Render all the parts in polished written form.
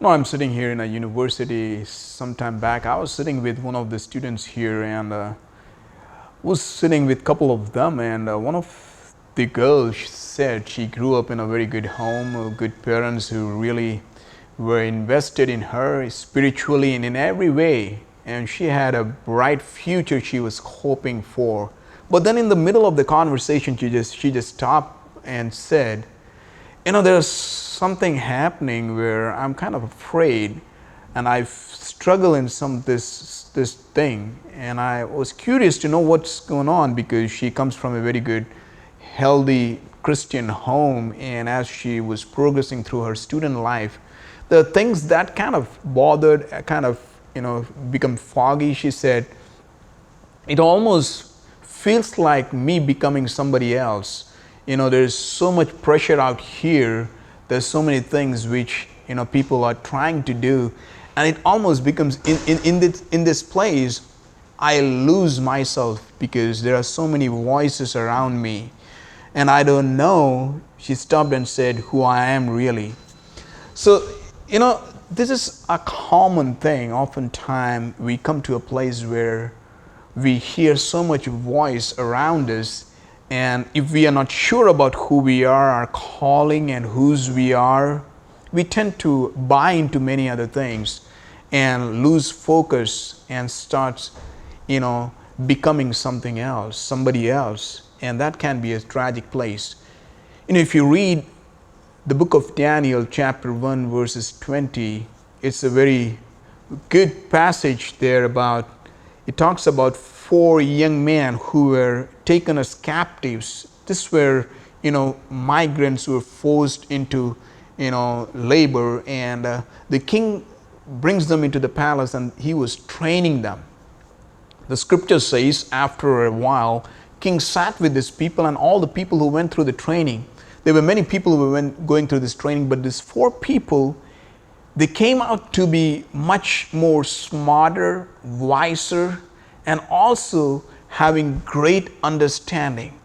I'm sitting here in a university some time back. I was sitting with one of the students here and was sitting with a couple of them. And one of the girls said she grew up in a very good home, good parents who really were invested in her spiritually and in every way. And she had a bright future she was hoping for. But then in the middle of the conversation, she just stopped and said, there's something happening where I'm kind of afraid, and I struggle in some this thing, and I was curious to know what's going on because she comes from a very good, healthy Christian home, and as she was progressing through her student life, the things that kind of bothered, kind of become foggy. She said, it almost feels like me becoming somebody else. There's so much pressure out here. There's so many things which people are trying to do, and it almost becomes in this place I lose myself because there are so many voices around me, and I don't know. She stopped and said, who I am really. So this is a common thing. Oftentimes we come to a place where we hear so much voice around us, and if we are not sure about who we are, our calling and whose we are, we tend to buy into many other things and lose focus and start becoming something else, somebody else, and that can be a tragic place. If you read the book of Daniel chapter 1 verses 20, it's a very good passage there. It talks about 4 young men who were taken as captives. This were migrants who were forced into labor, and the king brings them into the palace and he was training them. The scripture says after a while, king sat with these people and all the people who went through the training. There were many people who were going through this training, but these 4 people, they came out to be much more smarter, wiser, and also having great understanding.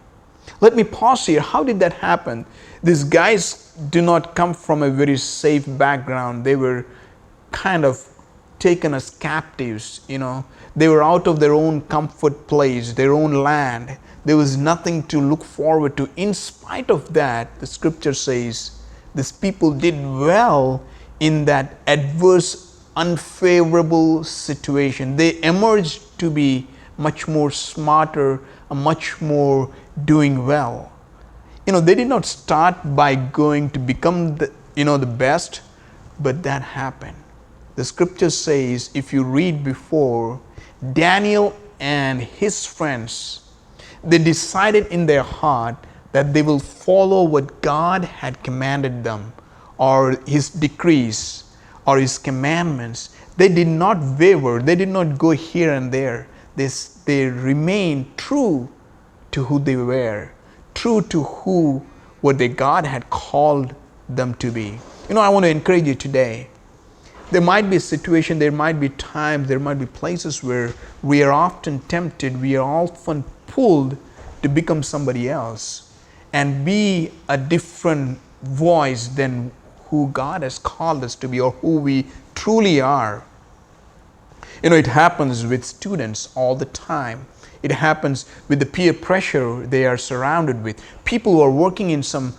Let me pause here. How did that happen? These guys do not come from a very safe background. They were kind of taken as captives. They were out of their own comfort place, their own land. There was nothing to look forward to. In spite of that, the scripture says these people did well in that adverse, unfavorable situation. They emerged to be much more smarter, much more doing well. They did not start by going to become the best, but that happened. The scripture says, if you read before, Daniel and his friends, they decided in their heart that they will follow what God had commanded them, or his decrees, or his commandments. They did not waver. They did not go here and there. They remained true to who they were, true to what God had called them to be. I want to encourage you today. There might be a situation, there might be times, there might be places where we are often tempted, we are often pulled to become somebody else and be a different voice than who God has called us to be or who we truly are. It happens with students all the time. It happens with the peer pressure they are surrounded with. People who are working in some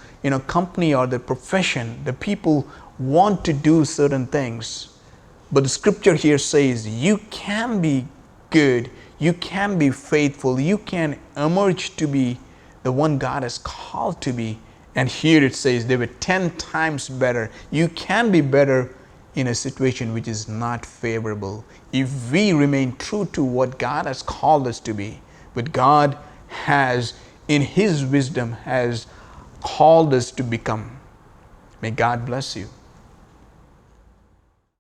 company or the profession, the people want to do certain things. But the scripture here says you can be good, you can be faithful, you can emerge to be the one God has called to be. And here it says they were 10 times better. You can be better in a situation which is not favorable if we remain true to what God has called us to be. But God has, in his wisdom, has called us to become. May God bless you.